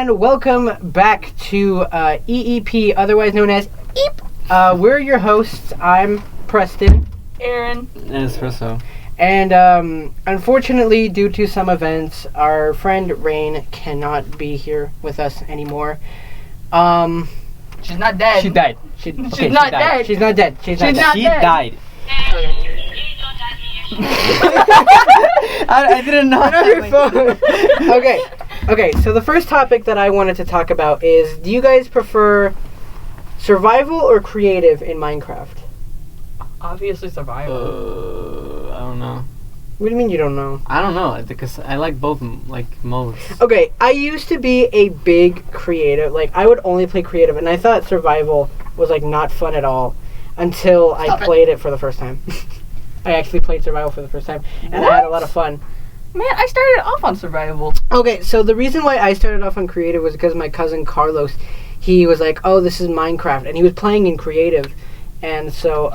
and welcome back to EEP, otherwise known as EEP. We're your hosts. I'm Preston. Eren. And espresso. And unfortunately, due to some events, our friend Raine cannot be here with us anymore. She's not dead. She died. She's not died. dead. She's not dead. She's not dead. She died. I didn't know. Turn on your phone. Okay, so the first topic that I wanted to talk about is, do you guys prefer survival or creative in Minecraft? Obviously survival. I don't know. What do you mean you don't know? I don't know because I like both modes. Okay, I used to be a big creative. Like, I would only play creative, and I thought survival was, like, not fun at all until I played it for the first time. I actually played survival for the first time, and I had a lot of fun. Man, I started off on survival. Okay, so the reason why I started off on creative was because my cousin Carlos, he was like, oh, this is Minecraft, and he was playing in creative, and so,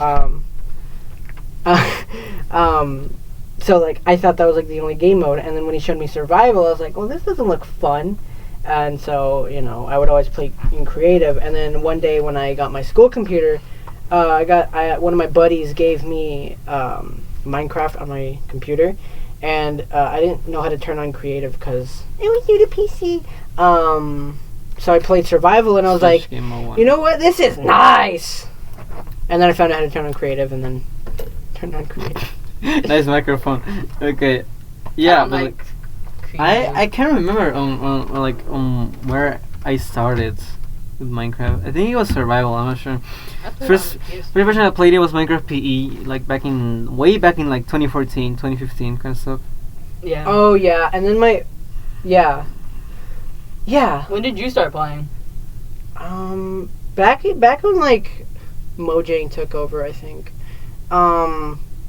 so, like, I thought that was, like, the only game mode, and then when he showed me survival, I was like, well, this doesn't look fun, and so, you know, I would always play in creative, and then one day when I got my school computer, one of my buddies gave me Minecraft on my computer, and I didn't know how to turn on creative because it was new to PC. So I played survival, and I was like, you know what, this is nice. And then I found out how to turn on creative, and then turned on creative. Nice microphone. Okay, yeah, but I can't remember where I started with Minecraft. I think it was survival. I'm not sure. First version I played it was Minecraft PE, like way back in like 2014, 2015 kind of stuff. Yeah. Oh yeah, and then yeah. When did you start playing? Back when like Mojang took over, I think.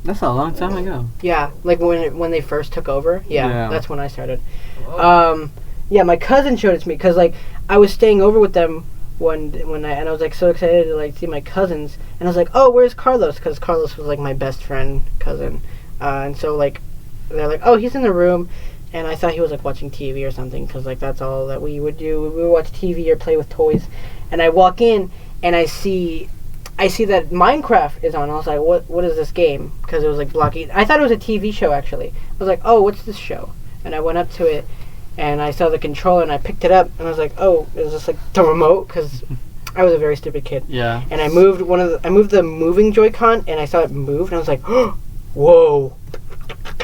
That's a long time ago. Yeah, like when they first took over. Yeah, that's when I started. Whoa. Yeah, my cousin showed it to me because like I was staying over with them one night, and I was like so excited to like see my cousins, and I was like, oh, where's Carlos? Because Carlos was like my best friend cousin, and so like they're like, oh, he's in the room, and I thought he was like watching TV or something because like that's all that we would do. We would watch TV or play with toys, and I walk in and I see that Minecraft is on. I was like, what is this game? Because it was like blocky. I thought it was a TV show actually. I was like, oh, what's this show? And I went up to it. And I saw the controller, and I picked it up, and I was like, "Oh, it was just like the remote," because I was a very stupid kid. Yeah. And I moved the moving Joy-Con, and I saw it move, and I was like, oh, "Whoa!"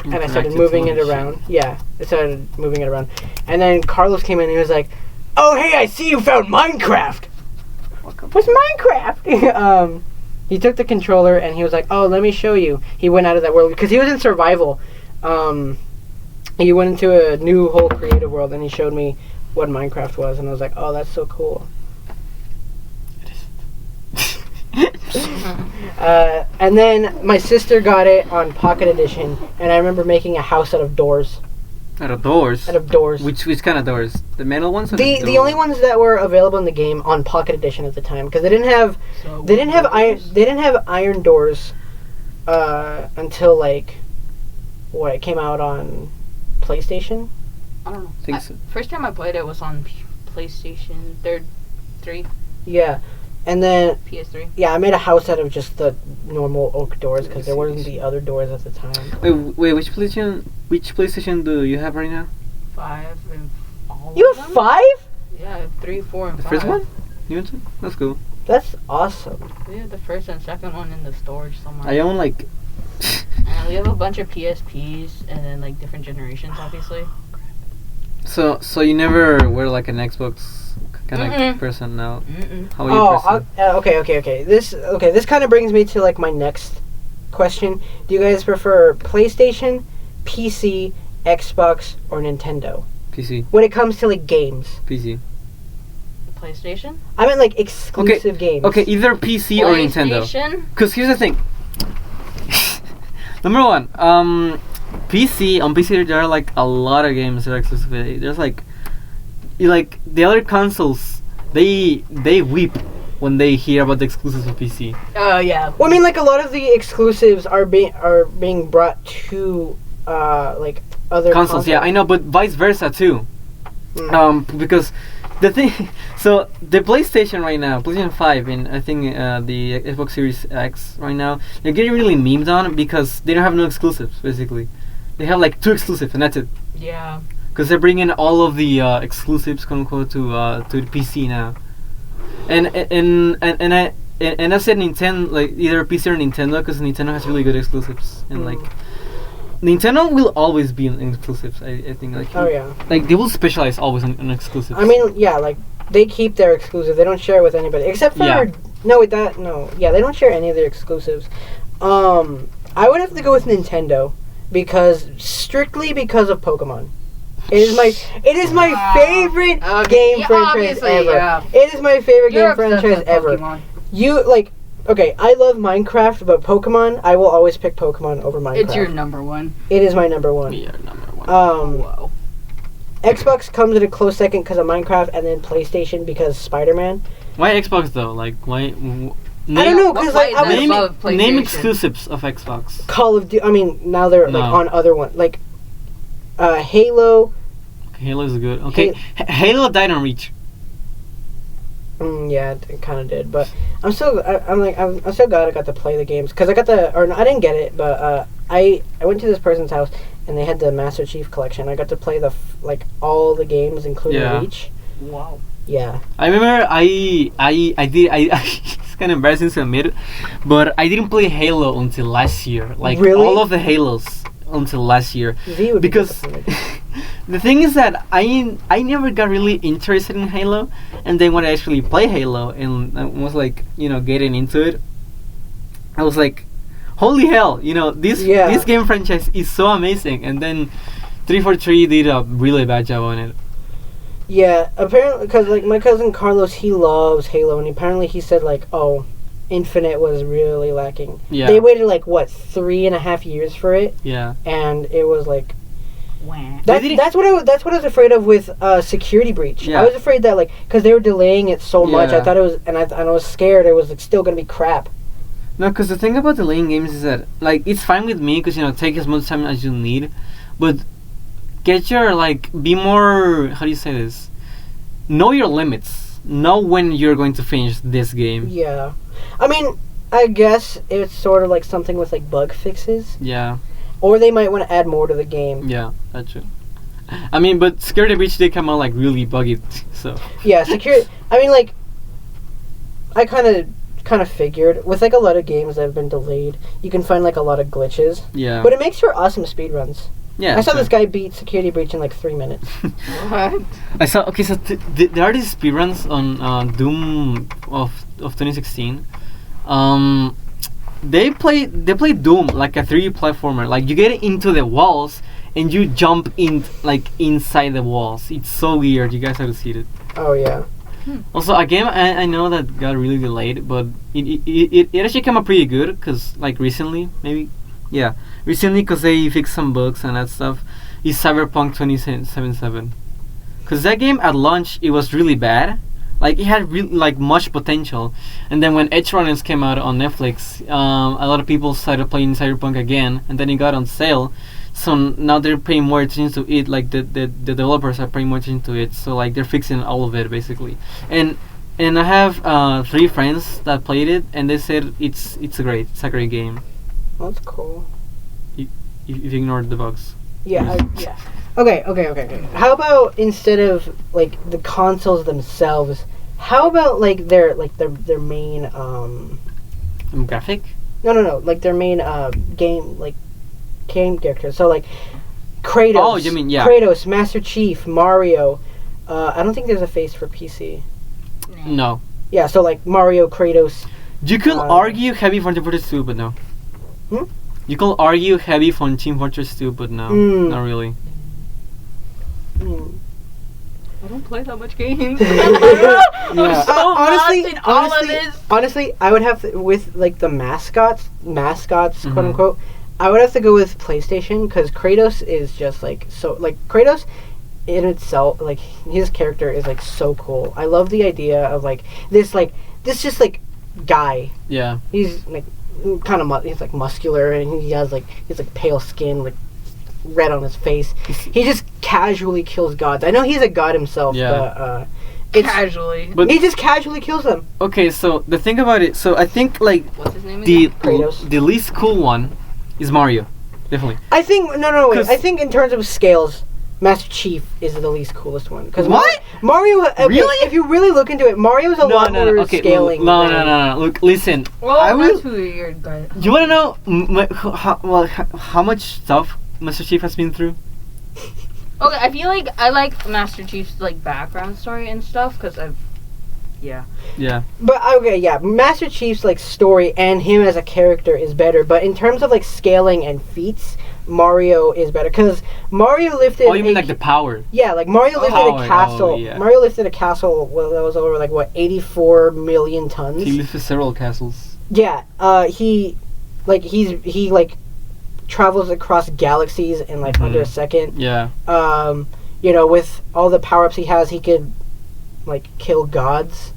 And I started moving it around. Yeah, I started moving it around, and then Carlos came in, and he was like, "Oh, hey, I see you found Minecraft. What's Minecraft?" He took the controller, and he was like, "Oh, let me show you." He went out of that world because he was in survival. He went into a new whole creative world, and he showed me what Minecraft was, and I was like, oh, that's so cool. And then my sister got it on Pocket Edition, and I remember making a house out of doors. Out of doors? Out of doors. Which kind of doors? The metal ones? Or the only ones that were available in the game on Pocket Edition at the time, because they didn't have iron doors until like it came out on PlayStation? I don't know. I think so. First time I played it was on PlayStation 3. Yeah. And then PS3. Yeah, I made a house out of just the normal oak doors because there wasn't the other doors at the time. Wait, which PlayStation do you have right now? 5 and all. You have 5? Yeah, 3, 4, and 5. The first one? You went to? That's cool. That's awesome. We have the first and second one in the storage somewhere. I own like. And we have a bunch of PSPs and then like different generations, obviously. So you never were like an Xbox kind of person now? How are you Okay. This kind of brings me to like my next question. Do you guys prefer PlayStation, PC, Xbox, or Nintendo? PC. When it comes to like games. PC. PlayStation? I meant like exclusive games. Okay, either PC or Nintendo. Because here's the thing. Number one, PC. On PC, there are like a lot of games that are exclusive. There's like the other consoles. They weep when they hear about the exclusives of PC. Oh yeah. Well, I mean, like a lot of the exclusives are being brought to like other consoles. Yeah, I know, but vice versa too. Because The thing, so the PlayStation right now, PlayStation 5, and I think the Xbox Series X right now, they're getting really memed on because they don't have no exclusives. Basically, they have like 2 exclusives, and that's it. Yeah. Because they're bringing all of the exclusives, quote unquote, to the PC now. And I said Nintendo, like either PC or Nintendo, because Nintendo has really good exclusives, and like Nintendo will always be in exclusives. I think like like they will specialize always in exclusives. I mean, yeah, like they keep their exclusive. They don't share it with anybody except for they don't share any of their exclusives. I would have to go with Nintendo strictly because of Pokemon. It is my favorite game franchise ever. Yeah. It is my favorite game franchise ever. You like. Okay, I love Minecraft, but Pokemon, I will always pick Pokemon over Minecraft. It's your number one. It is my number one. Yeah, number one. Whoa. Xbox comes at a close second because of Minecraft, and then PlayStation because Spider-Man. Why Xbox though? Like why? I don't know, because like name exclusives of Xbox. Call of Duty. I mean, now they're like on other ones, like Halo. Halo is good. Okay, Halo died on Reach. Yeah, it kind of did, but I'm still glad I got to play the games because I didn't get it, but I went to this person's house and they had the Master Chief collection. I got to play all the games, including Reach. Wow. Yeah. I remember I did it's kind of embarrassing to admit, but I didn't play Halo until last year. Like really? All of the Halos until last year. Because the thing is that I never got really interested in Halo, and then when I actually play Halo and I was like, getting into it, I was like, holy hell, this game franchise is so amazing. And then 343 did a really bad job on it. Yeah, apparently, because like my cousin Carlos, he loves Halo, and apparently he said like, oh, Infinite was really lacking. Yeah. They waited like 3.5 years for it. Yeah. And it was like. Wow. That's what I was afraid of with Security Breach. Yeah. I was afraid that because they were delaying it so much, I thought it was, and I was scared it was still gonna be crap. No, because the thing about delaying games is that it's fine with me because take as much time as you need, but get your be more, how do you say this? Know your limits. Know when you're going to finish this game. Yeah, I mean, I guess it's sort of like something with bug fixes. Yeah. Or they might want to add more to the game. Yeah, that's true. I mean, but Security Breach did come out really buggy, so. Yeah, security. I mean, I kind of figured with a lot of games that have been delayed, you can find a lot of glitches. Yeah. But it makes for awesome speedruns. Yeah. I saw this guy beat Security Breach in 3 minutes. What? I saw. Okay, so there are these speedruns on Doom of 2016. They play Doom like a 3D platformer. You get into the walls and you jump in inside the walls. It's so weird. You guys have to see it. Oh yeah. Also, a game I know that got really delayed, but it actually came out pretty good because recently maybe. Yeah, recently because they fixed some bugs and that stuff. Is Cyberpunk 2077. Because that game at launch it was really bad. It had really much potential, and then when Edge Runners came out on Netflix, a lot of people started playing Cyberpunk again, and then it got on sale. So now they're paying more attention to it. The developers are paying more attention to it. So they're fixing all of it basically. And I have 3 friends that played it, and they said it's a great game. That's cool. If you ignore the bugs. Yeah. Yeah. Okay. How about instead of the consoles themselves, how about their main graphic? No. Their main game characters. So Kratos. Oh, you mean Kratos, Master Chief, Mario. I don't think there's a face for PC. No. Yeah. So Mario, Kratos. You could argue heavy for Team Fortress 2, but no. You could argue heavy for Team Fortress 2, but no, not really. I don't play that much games. Honestly, I would have to, with the mascots, quote unquote. I would have to go with PlayStation because Kratos is just Kratos in itself, his character is so cool. I love the idea of this just guy. Yeah. He's kind of he's muscular and he has he's pale skin, red on his face. He just casually kills gods. I know he's a god himself, but Casually. But he just casually kills them. okay, so the thing about it, so I think like What's his name again? Kratos. the least cool one is Mario, definitely. I think wait. 'Cause- I think in terms of scales, Master Chief is the least coolest one. Because What? Mario? Really? If you really look into it, Mario's a lot more Okay, scaling. no. Look, listen. Well, I will. that's weird, but You wanna know how much stuff Master Chief has been through? okay. I feel like I like Master Chief's like background story and stuff because I've. Yeah. Yeah. But okay, yeah, Master Chief's like story and him as a character is better. But in terms of like scaling and feats, Mario is better because Mario lifted. Oh, you mean like the power? Yeah, like Mario lifted Power, a castle. oh, yeah. Mario lifted a castle that was over like what 84 million tons. He lifted several castles. Yeah, he travels across galaxies in like under a second. Yeah. With all the power ups he has, he could like kill gods.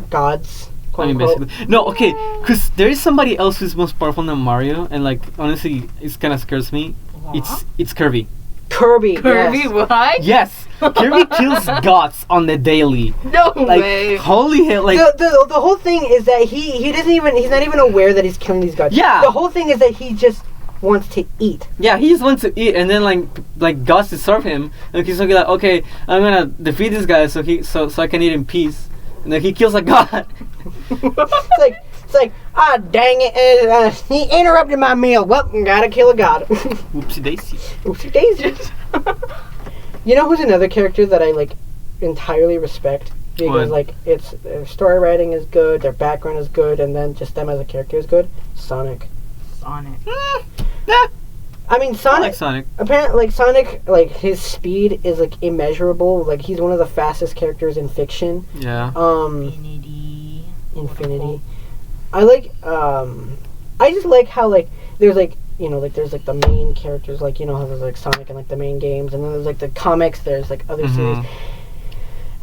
Gods. I mean, quote, basically. No, okay, because there is somebody else who's most powerful than Mario, and like honestly, it kind of scares me. It's Kirby. Kirby. Kirby, Yes. what? Yes, Kirby kills gods on the daily. No Like way. holy hell! Like The whole thing is that he's not even aware that he's killing these gods. Yeah. The whole thing is that he just wants to eat. yeah, he just wants to eat, and then like gods serve him, and he's like, okay, I'm gonna defeat this guy so I can eat in peace, and then he kills a god. It's like, dang it, he interrupted my meal. Well, gotta kill a god. Whoopsie daisy. Oopsie daisies. You know who's another character that I like entirely respect because What? like it's their story writing is good, their background is good, and then just them as a character is good. Sonic. Sonic. I mean, I Sonic. like Sonic. Apparently, like Sonic, like his speed is like immeasurable. Like he's one of the fastest characters in fiction. Yeah. Infinity. I like. I just like how like there's like there's like the main characters like how there's like Sonic and like the main games, and then there's like the comics. There's like other series.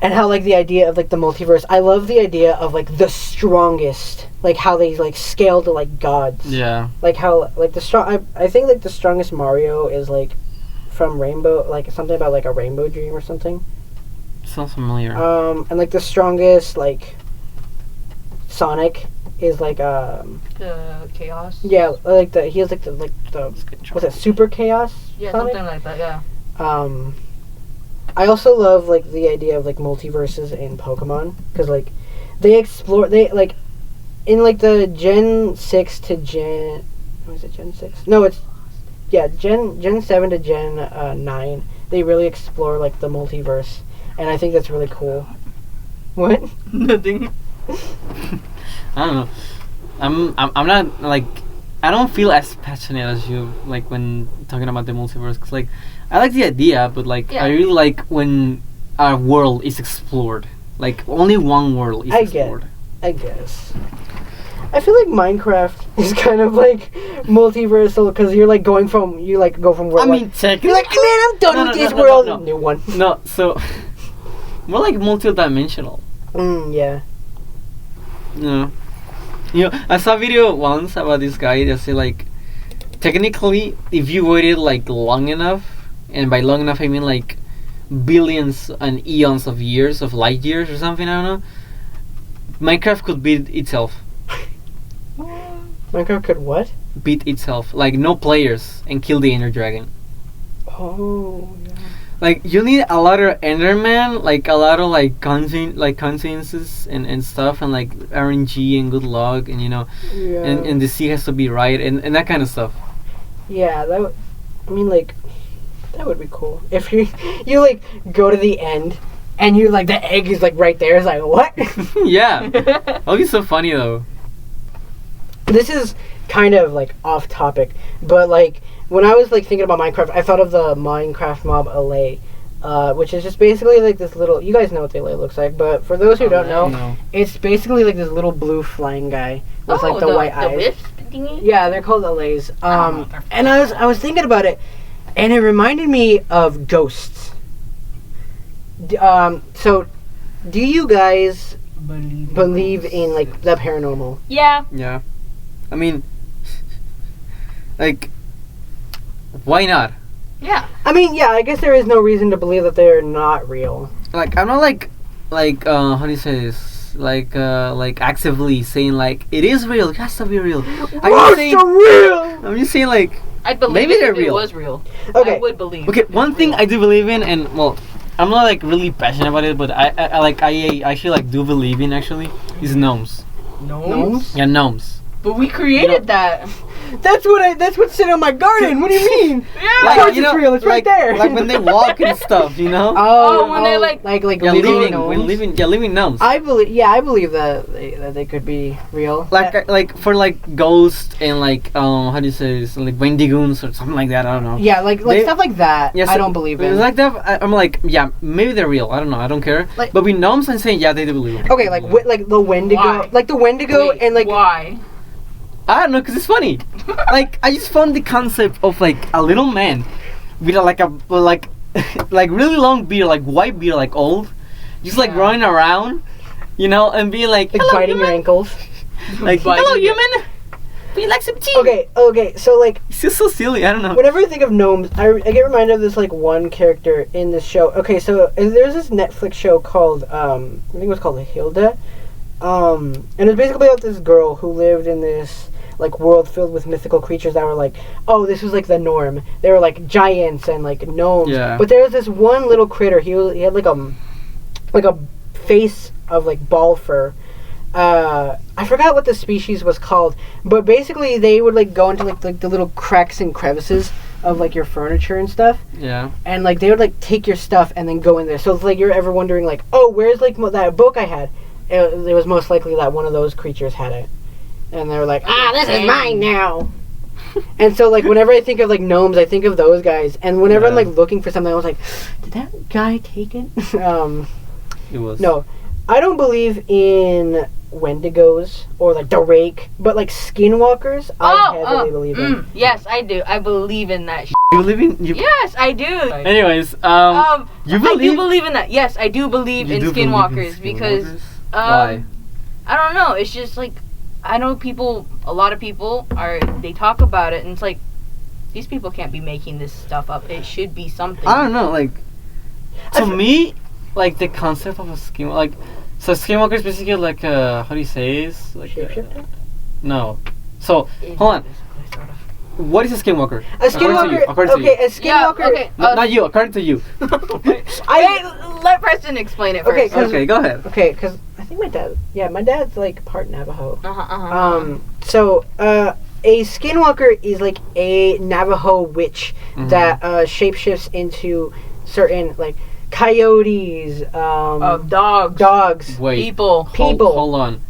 And how like the idea of like the multiverse. I love the idea of like the strongest, like how they like scale to like gods. Yeah. Like how like the strong. I think like the strongest Mario is like from Rainbow, like something about like a rainbow dream or something. Sounds familiar. And like the strongest like Sonic is like The chaos. yeah, like he has like the what's that, super chaos? Yeah, Sonic? something like that. Yeah. I also love like the idea of like multiverses in Pokemon because like they like in like the Gen 6 to Gen what is it, Gen 6? No, it's Gen 7 to Gen 9. They really explore like the multiverse, and I think that's really cool. What? Nothing. I don't know. I'm not like I don't feel as passionate as you like when talking about the multiverse because like I like the idea, but like I really like when our world is explored. Like only one world is explored. I guess. I feel like Minecraft is kind of like multiversal because you're like go from world. I mean, technically, you're like, man, I'm done with this world. No. New one. No, so more like multi-dimensional. Yeah. No. I saw a video once about this guy that said like, technically, if you waited like long enough, and by long enough I mean like billions and eons of years, of light years or something, I don't know, Minecraft could beat itself. Minecraft could what? Beat itself. Like no players and kill the Ender Dragon. Oh, yeah. Like you need a lot of Enderman, like a lot of like consciences and stuff, and like RNG and good luck, and and the sea has to be right, and that kind of stuff. Yeah, that would be cool if you like go to the end and you like the egg is like right there. It's like what? Yeah, that'll be so funny though. This is kind of like off topic, but like when I was like thinking about Minecraft, I thought of the Minecraft mob Allay, which is just basically like this little. You guys know what the Allay looks like, but for those who don't know, it's basically like this little blue flying guy with like the white eyes. Wisp thingy? Yeah, they're called Allays. And I was thinking about it, and it reminded me of ghosts. So, do you guys believe in like the paranormal? Yeah. Yeah. I mean, like, why not? Yeah. I mean, yeah, I guess there is no reason to believe that they're not real. Like, I'm not like how do you say this? Like actively saying like it is real. It has to be real. I'm just saying like I believe maybe they're if real. It was real. Okay. I would believe. Okay, one thing I do believe in, and well, I'm not like really passionate about it, but I actually like do believe in actually is gnomes. Gnomes? Yeah, gnomes. But we created that. That's what's sitting on my garden. What do you mean? Yeah. Of course it's real. It's right there. Like when they walk and stuff, you know. When they like living gnomes. I believe that they could be real. Like for like ghosts and like how do you say this? Like Wendigos or something like that. I don't know. Yeah, like stuff like that. Yes, I don't believe in. Like that. I'm like, yeah, maybe they're real. I don't know. I don't care. Like, but with gnomes, I'm saying yeah, they do believe. Okay, like the Wendigo, Why? like the Wendigo, Wait, and like why? I don't know, cause it's funny. Like I just found the concept of like a little man with like really long beard, like white beard, like old, just like running around, you know, and being like biting your ankles. Like hello human, would you like some tea? Okay, so like it's just so silly. I don't know. Whenever I think of gnomes, I get reminded of this like one character in this show. Okay, so there's this Netflix show called I think it was called Hilda, and it's basically about this girl who lived in this like world filled with mythical creatures that were like, oh, this was like the norm. They were like giants and like gnomes. Yeah. But there was this one little critter. He had like a face of like ball fur. I forgot what the species was called, but basically they would like go into like the little cracks and crevices of like your furniture and stuff. Yeah. And like they would like take your stuff and then go in there. So if like you're ever wondering like, oh, where's like that book I had? It was most likely that one of those creatures had it. And they were like, this is mine now. And so, like, whenever I think of, like, gnomes, I think of those guys. And whenever I'm, like, looking for something, I was like, did that guy take it? It was. No. I don't believe in Wendigos or, like, the Rake. But, like, skinwalkers, I heavily believe in. Yes, I do. I believe in that You believe in... Yes, I do. Anyways, you believe... I do believe in that. Yes, I do believe in skinwalkers because... Why? I don't know. It's just, like... I know a lot of people they talk about it and it's like, these people can't be making this stuff up. It should be something. I don't know, like, to me, like, the concept of a skinwalker, like, so skinwalker is basically like how do you say this? Like, shapeshifter? No. So, hold on. What is a skinwalker? A skinwalker, a skinwalker. Yeah, not you, according to you. Let Preston explain it first. Okay, go ahead. Okay, because I think my dad's like part Navajo. So, a skinwalker is like a Navajo witch that shapeshifts into certain like coyotes, dogs, Wait, people. Hold on.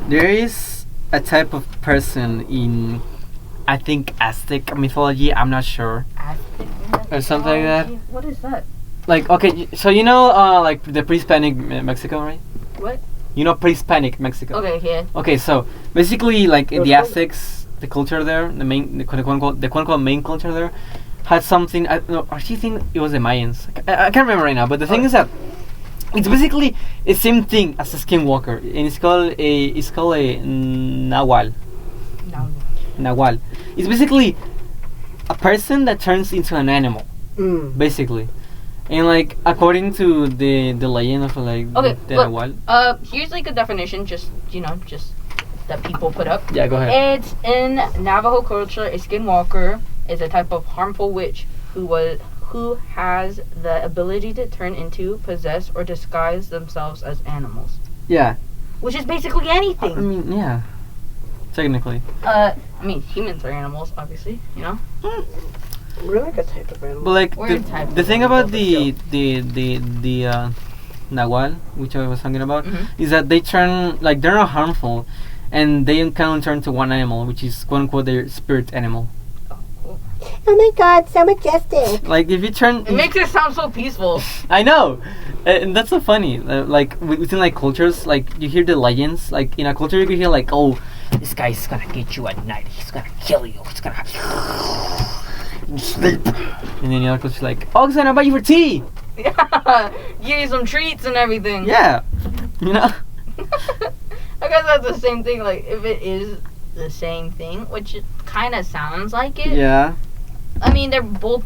There is a type of person in, I think, Aztec mythology. I'm not sure. Aztec or something like that. What is that? Like, okay, so you know, like the pre-Hispanic Mexico, right? What? You know pre-Hispanic Mexico. Okay, yeah. Okay, so basically, like in the Aztecs, the culture there, the quote unquote main culture there, had something. I actually think it was the Mayans. I can't remember right now, but the thing is that it's basically the same thing as a skinwalker, and it's called a Nahual. Nahual. It's basically a person that turns into an animal, basically. And like according to the legend of like the Nahual. Here's like a definition, just that people put up. Yeah, go ahead. It's in Navajo culture, a skinwalker is a type of harmful witch who has the ability to turn into, possess, or disguise themselves as animals. Yeah. Which is basically anything. I mean, yeah. Technically. I mean, humans are animals, obviously. You know. We're like a type of animal. But like the thing about the Nahual, which I was talking about, is that they turn, like, they're not harmful, and they can turn to one animal, which is quote unquote their spirit animal. Oh my god, so majestic! Like if you turn, it makes it sound so peaceful. I know, and that's so funny. Like within like cultures, like you hear the legends. Like in a culture, you can hear like, oh, this guy's gonna get you at night. He's gonna kill you. He's gonna sleep. And then the other culture's like, oh, he's gonna buy you for tea. Yeah, give you some treats and everything. Yeah, you know. I guess that's the same thing. Like if it is the same thing, which it kind of sounds like it. Yeah. I mean, they're both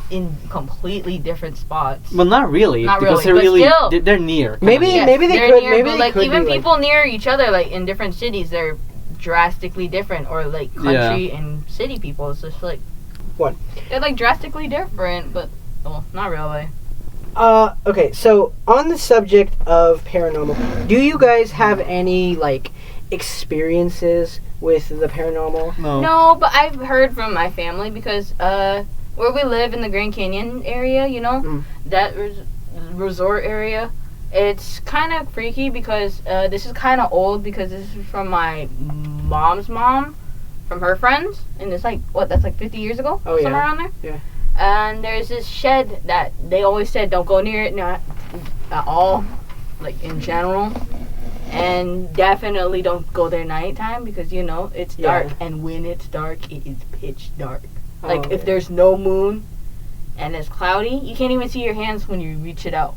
in completely different spots. Well, not really. Not because really, they're but still. they're near. Maybe Yes, maybe they they're could. near, Maybe but they like could even be people near each other, like in different cities, they're drastically different. Or like country and city people, it's just like What? They're like drastically different, but well, not really. Okay, so on the subject of paranormal, do you guys have any like experiences with the paranormal? No, but I've heard from my family because where we live in the Grand Canyon area, you know, that resort area, it's kind of freaky because this is kind of old because this is from my mom's mom, from her friends, and it's like that's like 50 years ago, somewhere around there. Yeah. And there's this shed that they always said don't go near it, not at all, like in general. And definitely don't go there nighttime because, you know, it's dark. And when it's dark, it is pitch dark. Like, if there's no moon and it's cloudy, you can't even see your hands when you reach it out.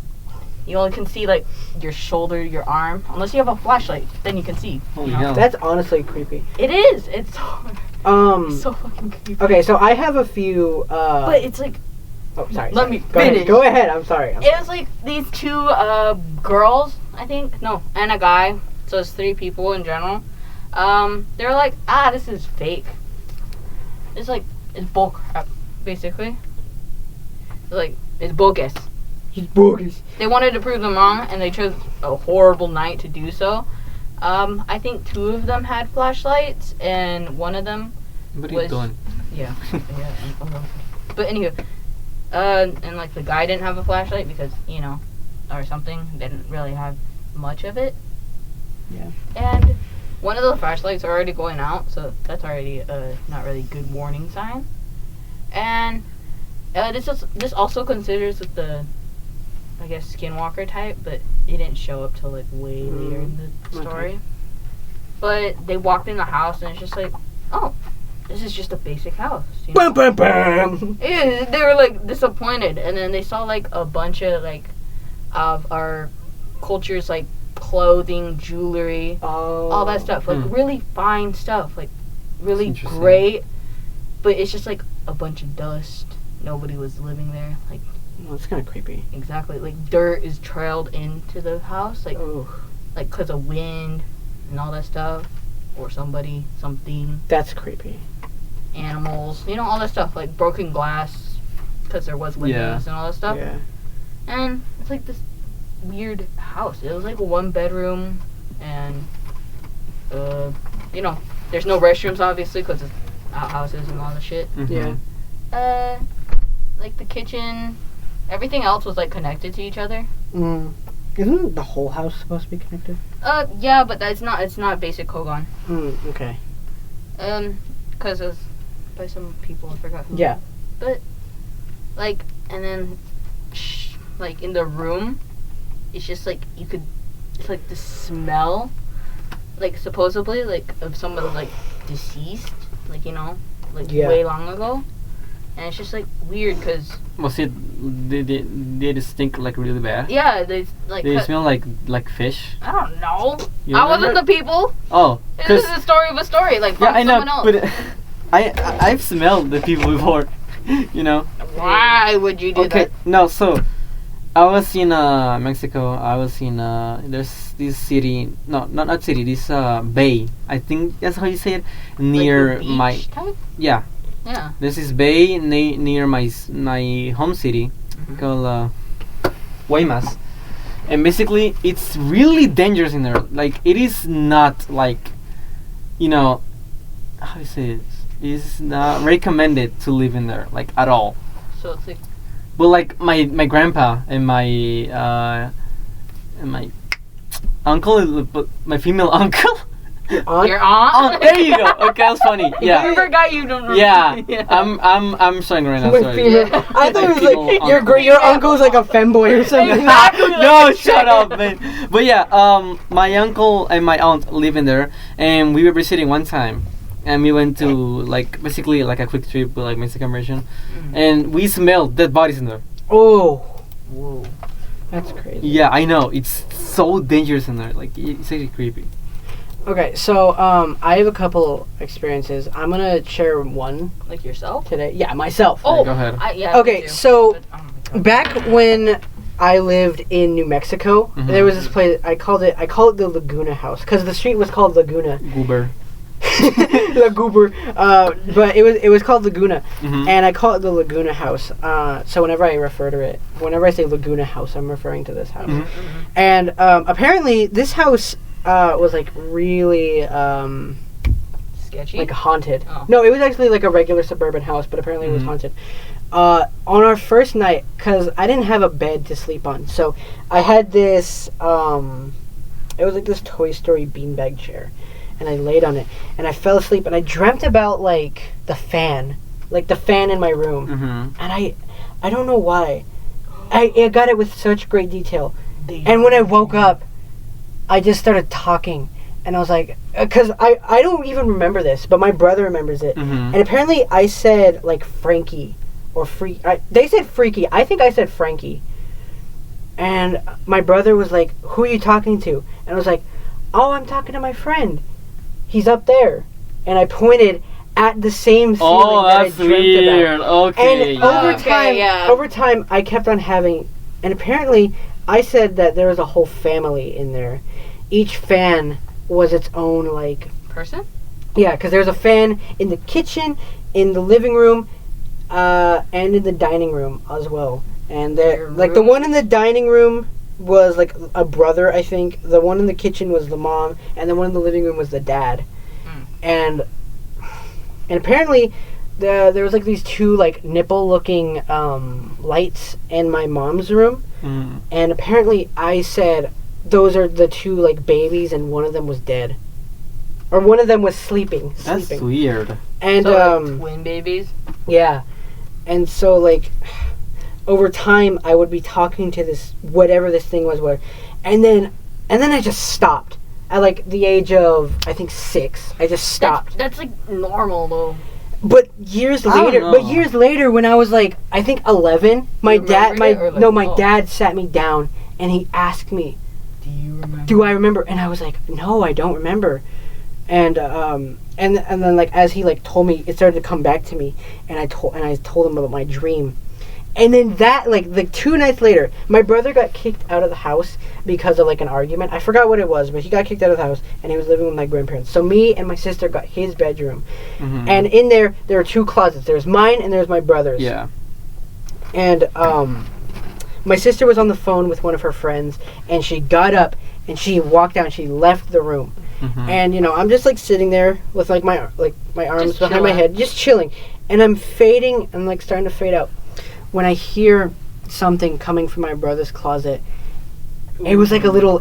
You only can see, like, your shoulder, your arm. Unless you have a flashlight, then you can see. Holy hell. That's honestly creepy. It is. It's so fucking creepy. Okay, so I have a few, But it's like... Oh, sorry. Let me finish. Go ahead. I'm sorry. It was like these two girls, I think. No, and a guy. So it's 3 people in general. They were like, this is fake. It's like, it's bull crap, basically. It's like, it's bogus. It's bogus. They wanted to prove them wrong, and they chose a horrible night to do so. I think 2 of them had flashlights, and one of them What are you doing? Yeah. But anyway, and like the guy didn't have a flashlight because, you know, or something, didn't really have much of it. Yeah. And one of the flashlights are already going out, so that's already not really good warning sign. And this also considers with the, I guess, skinwalker type, but it didn't show up till like way later in the story. Okay. But they walked in the house and it's just like, oh, this is just a basic house. You know? Bam, bam, bam. Yeah, they were like disappointed, and then they saw like a bunch of like of our culture's like clothing, jewelry, all that stuff, like really fine stuff, like really great. But it's just like a bunch of dust. Nobody was living there. Like, well, that's kind of creepy. Exactly, like dirt is trailed into the house, like because of wind and all that stuff, or something. That's creepy. Animals, you know, all that stuff, like broken glass because there was windows and all that stuff. Yeah. And it's like this weird house. It was like a 1-bedroom, and you know, there's no restrooms obviously because it's outhouses and all the shit. Yeah. Like the kitchen, everything else was like connected to each other. Isn't the whole house supposed to be connected? Yeah, but that's not. It's not basic Kogan. Okay. Because it's by some people, I forgot who. Yeah. But like, and then like in the room, it's just like it's like the smell, like supposedly like of someone like deceased, like, you know, like way long ago, and it's just like weird because. Was it? Did it stink like really bad? Yeah, they like. Did it smell like fish? I don't know. I wasn't the people. Oh, this is the story of a story, like from someone else. But I've smelled the people before, you know. Why would you do that? Okay, no, so I was in Mexico. I was in there's this city, not city, this bay. I think that's how you say it. Near like the beach type? Yeah. There's this bay near my home city called Guaymas, and basically it's really dangerous in there. Like, it is not like, you know, how do you say it? It's not recommended to live in there, like, at all. So it's like. But like my grandpa and my uncle, my female uncle. Your aunt? There you go. Okay, that's funny. Yeah. You forgot you don't remember. Yeah. I'm showing right now. Sorry. Yeah. I thought it was like your uncle's like a femboy or something. Exactly. No, shut up, man. But yeah, my uncle and my aunt live in there, and we were visiting one time, and we went to like basically like a quick trip with like Mexican version, and we smelled dead bodies in there. Oh. Whoa. That's crazy. Yeah, I know. It's so dangerous in there. Like, it's actually creepy. Okay, so I have a couple experiences. I'm gonna share one Like yourself? today. Yeah, myself. Oh, go ahead. Okay, so back when I lived in New Mexico, there was this place. I call it the Laguna House because the street was called Laguna. Goober. La Goober. But it was called Laguna, and I call it the Laguna House. So whenever I refer to it, whenever I say Laguna House, I'm referring to this house. And apparently, this house was like really sketchy, like haunted. Oh. No, it was actually like a regular suburban house, but apparently it was haunted. On our first night, because I didn't have a bed to sleep on, so I had this. It was like this Toy Story beanbag chair. And I laid on it, and I fell asleep, and I dreamt about, like, the fan in my room. And I don't know why. I got it with such great detail. And when I woke up, I just started talking, and I was like, because I don't even remember this, but my brother remembers it. And apparently I said, like, Frankie, or they said Freaky. I think I said Frankie. And my brother was like, who are you talking to? And I was like, oh, I'm talking to my friend. He's up there. And I pointed at the same ceiling that I dreamt weird. about. Okay. And over time, I kept on having... And apparently, I said that there was a whole family in there. Each fan was its own, like... person? Yeah, because there's a fan in the kitchen, in the living room, and in the dining room as well. And the one in the dining room was like a brother, I think. The one in the kitchen was the mom, and the one in the living room was the dad. And apparently there was like these two like nipple looking lights in my mom's room. And apparently I said those are the two like babies, and one of them was dead, or one of them was sleeping. That's weird. And so, like, twin babies. Yeah. And so like over time, I would be talking to this, whatever this thing was, and then I just stopped. At, like, the age of, I think, 6. I just stopped. That's like, normal, though. But years later, when I was, like, I think 11, my dad sat me down, and he asked me, do I remember? And I was like, no, I don't remember. And then, like, as he, like, told me, it started to come back to me, and I told him about my dream. And then that, like 2 nights later, my brother got kicked out of the house because of, like, an argument. I forgot what it was, but he got kicked out of the house, and he was living with my grandparents. So me and my sister got his bedroom. And in there were 2 closets. There was mine, and there was my brother's. Yeah. And, my sister was on the phone with one of her friends, and she got up, and she walked out, and she left the room. And, you know, I'm just, like, sitting there with, like, my arms behind my head, just chilling. And I'm fading, I'm, like, starting to fade out. When I hear something coming from my brother's closet, it was like a little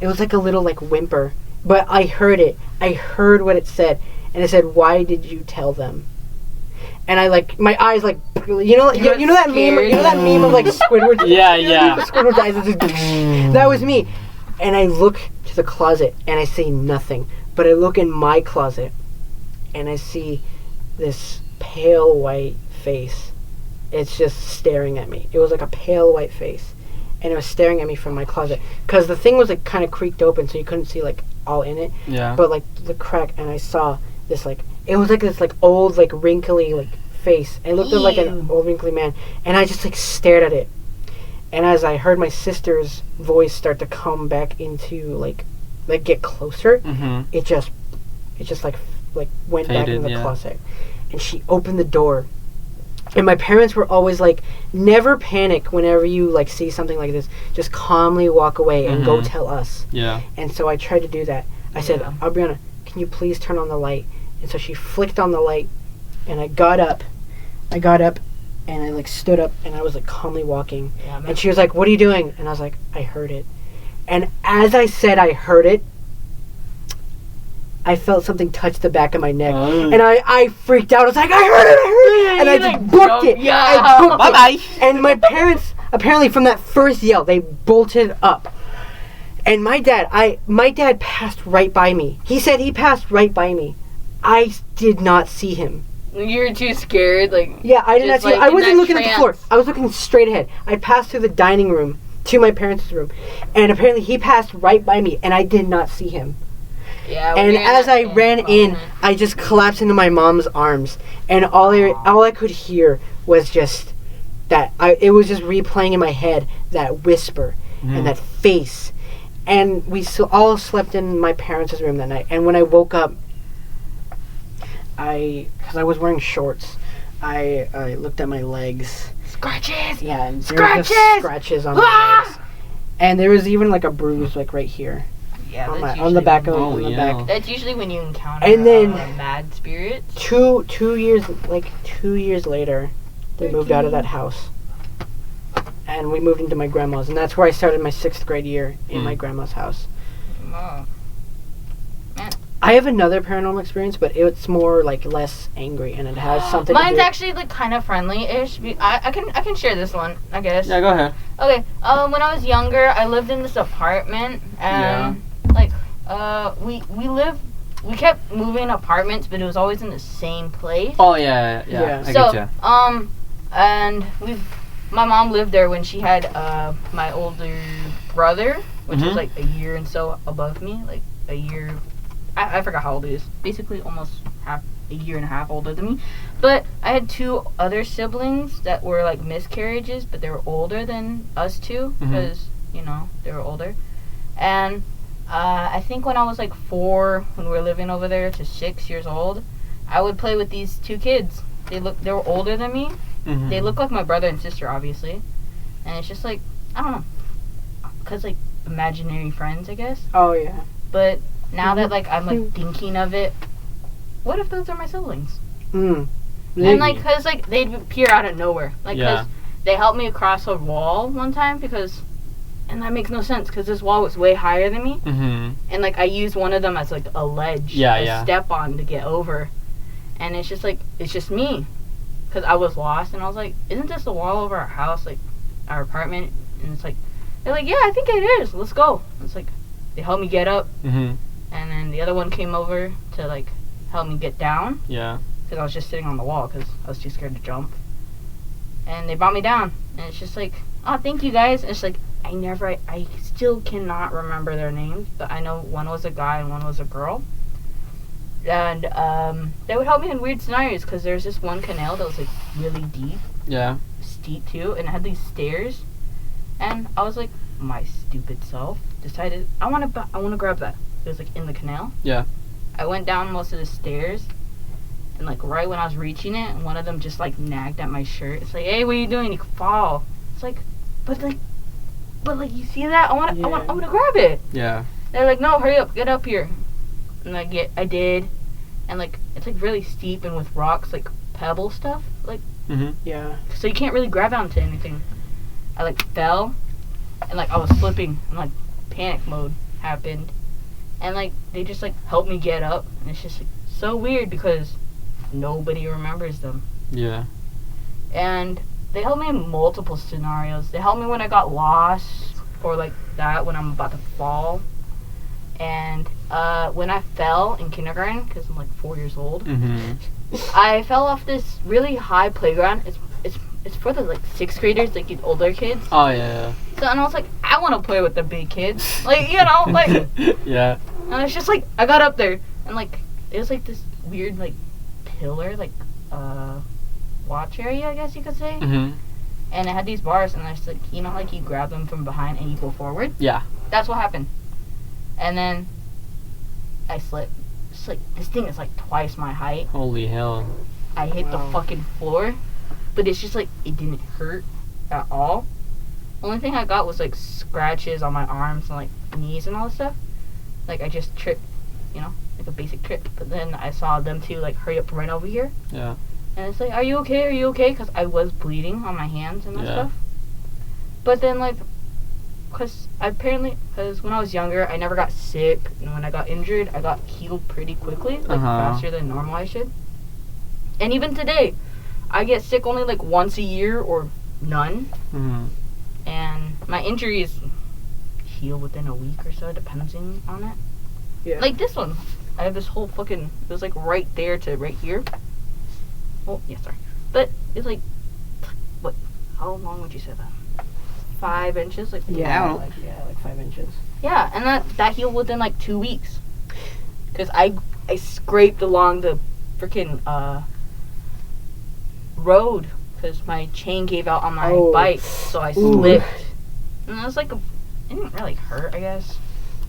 like whimper, but I heard it. I heard what it said, and it said, "Why did you tell them?" And I like my eyes like you know that meme of like Squidward. Yeah. Squidward's eyes. That was me, and I look to the closet and I see nothing, but I look in my closet, and I see this pale white face. It's just staring at me. It was like a pale white face, and it was staring at me from my closet. Because the thing was like kind of creaked open, so you couldn't see like all in it. Yeah. But like the crack, and I saw this like it was like this like old like wrinkly like face. It looked like an old wrinkly man, and I just like stared at it. And as I heard my sister's voice start to come back into like get closer, it just like went back into the closet, and she opened the door. And my parents were always like, never panic whenever you like see something like this. Just calmly walk away and go tell us. Yeah. And so I tried to do that. I said, Aubriana, can you please turn on the light? And so she flicked on the light, and I got up, and I like stood up, and I was like calmly walking. Yeah, and she was like, "What are you doing?" And I was like, "I heard it." And as I said I heard it, I felt something touch the back of my neck, and I freaked out. I was like, I heard it, and I just booked it. Yeah. I booked it. And my parents, apparently from that first yell, they bolted up. And my dad passed right by me. He said he passed right by me. I did not see him. You were too scared, like... Yeah, I did not see him. I wasn't looking at the floor. I was looking straight ahead. I passed through the dining room to my parents' room, and apparently he passed right by me, and I did not see him. Yeah. And as I ran in, I just collapsed into my mom's arms, and all I could hear was just that. It was just replaying in my head that whisper and that face. And we all slept in my parents' room that night. And when I woke up, because I was wearing shorts, I looked at my legs. Scratches. Yeah, and there were just scratches on my legs. And there was even like a bruise like right here. Yeah, on the back of the back. That's usually when you encounter mad spirits. 2 years later, they moved out of that house, and we moved into my grandma's, and that's where I started my 6th grade year in my grandma's house. Oh. Man. I have another paranormal experience, but it's more like less angry, and it has something. Mine's actually like kind of friendly-ish. I can share this one, I guess. Yeah, go ahead. Okay. When I was younger, I lived in this apartment, and we kept moving apartments, but it was always in the same place. Oh yeah. I So get and my mom lived there when she had my older brother, which was like a year and so above me, like a year. I forgot how old he is. Basically, almost a year and a half older than me. But I had 2 other siblings that were like miscarriages, but they were older than us two because they were older. And I think when I was like 4, when we were living over there, to 6 years old, I would play with these 2 kids. They were older than me. They look like my brother and sister, obviously. And it's just like, I don't know, because like imaginary friends, I guess. Oh yeah. But now that like I'm like thinking of it, what if those are my siblings? And like, cause like they'd appear out of nowhere, like cause they helped me across a wall one time and that makes no sense because this wall was way higher than me, and like I used one of them as like a ledge, to step on to get over, and it's just me, because I was lost, and I was like, isn't this the wall over our house, like our apartment? And it's like, they're like, yeah, I think it is. Let's go. And it's like they helped me get up, and then the other one came over to like help me get down. Yeah. Because I was just sitting on the wall because I was too scared to jump. And they brought me down, and it's just like, oh, thank you guys. And it's like I still cannot remember their names, but I know one was a guy and one was a girl. And they would help me in weird scenarios because there's this one canal that was like really deep. Yeah. Steep too, and it had these stairs. And I was like, my stupid self decided I want to grab that. It was like in the canal. Yeah. I went down most of the stairs, and like right when I was reaching it, one of them just like nagged at my shirt. It's like, hey, what are you doing? You could fall. It's like, but you see that? I want to grab it. Yeah. They're like, no, hurry up, get up here. And I did, and like it's like really steep and with rocks, like pebble stuff, like yeah. So you can't really grab onto anything. I like fell, and like I was slipping, and like panic mode happened, and like they just like helped me get up, and it's just like so weird because nobody remembers them. Yeah. And they helped me in multiple scenarios. They helped me when I got lost, or like that when I'm about to fall. And when I fell in kindergarten, because I'm like 4 years old, I fell off this really high playground. It's for the like 6th graders, like the older kids. Oh yeah. So and I was like, I want to play with the big kids, like like. Yeah. And it's just like I got up there, and like it was like this weird like pillar, like watch area, I guess you could say. And it had these bars, and I was like, like you grab them from behind and you go forward. Yeah. That's what happened. And then I slipped. It's like, this thing is like twice my height. Holy hell. I hit the fucking floor. But it's just like, it didn't hurt at all. Only thing I got was like scratches on my arms and like knees and all that stuff. Like I just tripped, like a basic trip. But then I saw them two like hurry up right over here. Yeah. And it's like, are you okay? Are you okay? Because I was bleeding on my hands and that stuff. But then like, because when I was younger, I never got sick, and when I got injured, I got healed pretty quickly, like faster than normal I should. And even today, I get sick only like once a year or none. And my injuries heal within a week or so, depending on it. Yeah. Like this one, I have this whole fucking, it was like right there to right here. Oh, yeah, sorry. But it's like, what, how long would you say that? 5 inches, like like 5 inches. Yeah, and that healed within like 2 weeks. because I scraped along the freaking road because my chain gave out on my bike, so I slipped. And it was like it didn't really hurt, I guess.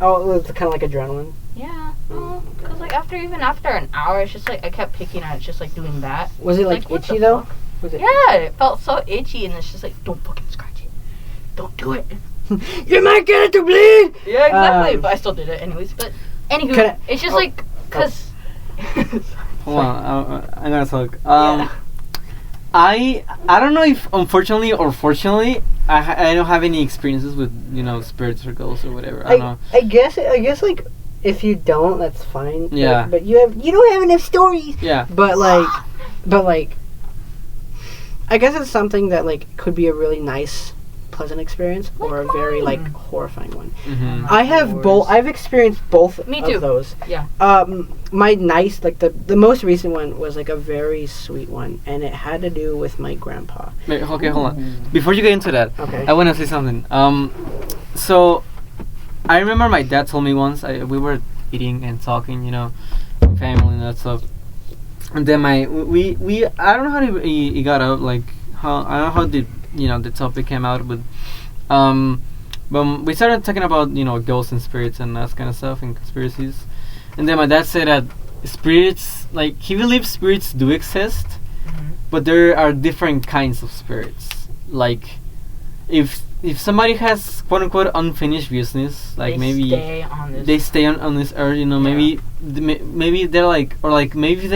Oh, it was kind of like adrenaline. Yeah, because like after an hour, it's just like I kept picking at it, just like doing that. Was it like itchy though? Was it? Yeah, it felt so itchy, and it's just like, don't fucking scratch it, don't do it. You might get it to bleed. Yeah, exactly. But I still did it anyways. But anywho, it's just like because. Hold on, I'm gonna talk. I don't know if unfortunately or fortunately I don't have any experiences with spirit circles or whatever. I don't know. I guess like if you don't, that's fine. Yeah. But you don't have enough stories. Yeah. But like I guess it's something that like could be a really nice, pleasant experience or a very like horrifying one. Mm-hmm. I have both. I've experienced both Me too. of those. Yeah. My nice like the most recent one was like a very sweet one, and it had to do with my grandpa. Wait, okay, hold on. Before you get into that, okay, I want to say something. So I remember my dad told me once we were eating and talking, family and that stuff. And then we I don't know how he got out, like how I don't know how the topic came out, but we started talking about ghosts and spirits and that kind of stuff and conspiracies. And then my dad said that spirits, like he believes spirits do exist, but there are different kinds of spirits. Like if somebody has quote unquote unfinished business, like maybe they stay on this earth, maybe they're like, or like maybe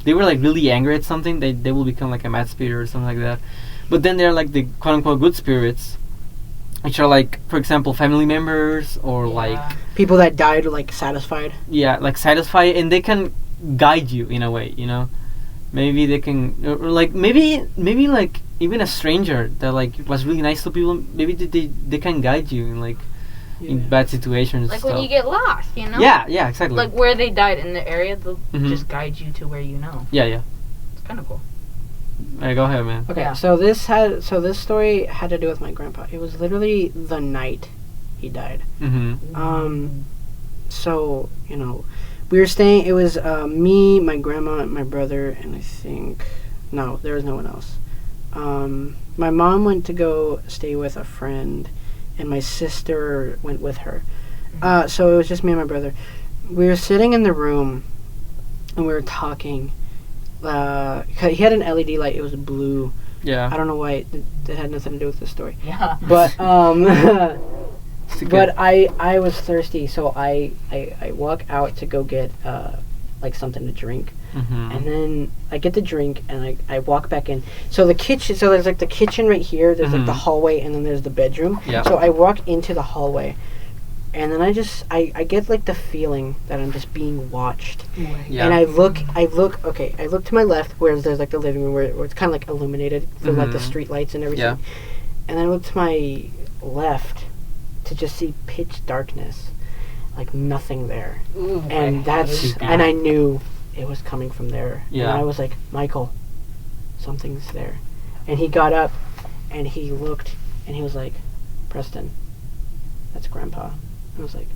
they were like really angry at something, they will become like a mad spirit or something like that. But then they're like the quote unquote good spirits, which are like, for example, family members or like people that died or like satisfied. Yeah, like satisfied, and they can guide you in a way, Maybe they can, or like maybe like even a stranger that like was really nice to people. Maybe they can guide you in like in bad situations. Like when you get lost, Yeah, exactly. Like where they died in the area, they'll just guide you to where you know. Yeah. It's kind of cool. Alright, go ahead, man. Okay, so this story had to do with my grandpa. It was literally the night he died. So we were staying. It was me, my grandma, my brother, and I think there was no one else. My mom went to go stay with a friend, and my sister went with her. So it was just me and my brother. We were sitting in the room, and we were talking. He had an LED light. It was blue. Yeah. I don't know why it had nothing to do with the story. Yeah. But but I was thirsty, so I walk out to go get like something to drink. And then I get the drink and I walk back in. So the kitchen, so there's like the kitchen right here, there's like the hallway, and then there's the bedroom. Yeah. So I walk into the hallway, and then I get like the feeling that I'm just being watched. Yeah. And I look to my left where there's like the living room where it's kind of like illuminated through like the street lights and everything. Yeah. And I look to my left to just see pitch darkness, like nothing there. And and I knew it was coming from there. Yeah. And I was like, Michael, something's there. And he got up and he looked and he was like, Preston, that's Grandpa. And I was like,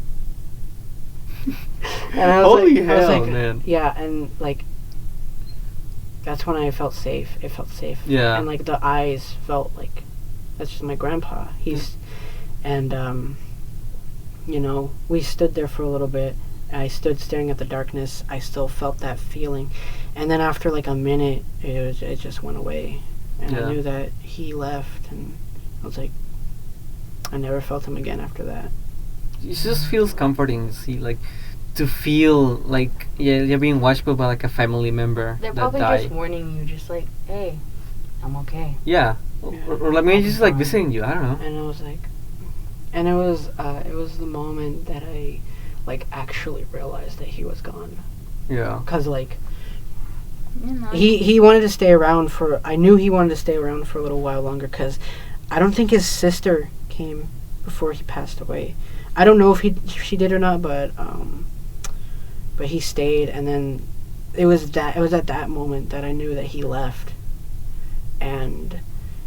and I was holy like, hell, I was like, man. Yeah, and like that's when I felt safe. It felt safe. Yeah. And like the eyes felt like that's just my grandpa. And we stood there for a little bit. I stood staring at the darkness. I still felt that feeling. And then after like a minute, it just went away. And I knew that he left, and I was like, I never felt him again after that. It just feels comforting to see, like, to feel like you're being watched by like a family member. They're that probably died. just warning you, just like, hey, I'm okay. Yeah. Or like maybe just like visiting you. I don't know. And I was like, and it was the moment that I like actually realized that he was gone. Yeah. Cause like he wanted to stay around I knew he wanted to stay around for a little while longer. Cause I don't think his sister came before he passed away. I don't know if she did or not, but he stayed, and then it was at that moment that I knew that he left, and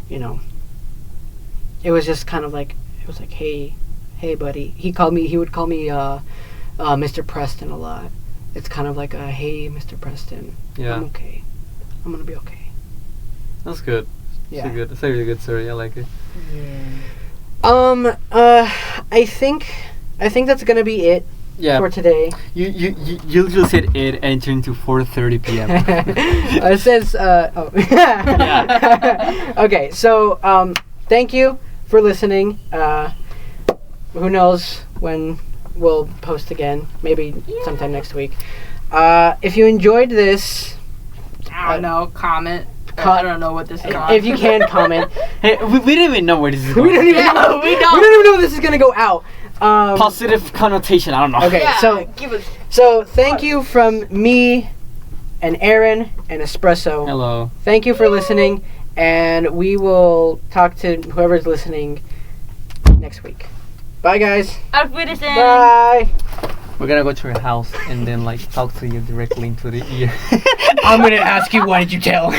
it was just kind of like, it was like, hey buddy. He would call me Mr. Preston a lot. It's kind of like a, hey, Mr. Preston, I'm okay. I'm gonna be okay. That's good. Yeah. It's a really good story. I like it. Yeah. I think that's gonna be it. Yeah. For today. You just said it entering to 4:30 p.m. It says oh. Yeah. Okay, so thank you for listening. Who knows when we'll post again? Maybe sometime next week. If you enjoyed this, I don't know. Comment. I don't know what this is on. If you can comment. Hey, we don't even know where this is going. We don't even know if this is gonna go out. Positive connotation. I don't know. Okay, so thank you from me and Eren and Espresso. Hello. Thank you for listening, and we will talk to whoever's listening next week. Bye, guys. Auf Wiedersehen. Bye. We're gonna go to your house and then talk to you directly into the ear. I'm gonna ask you, why did you tell?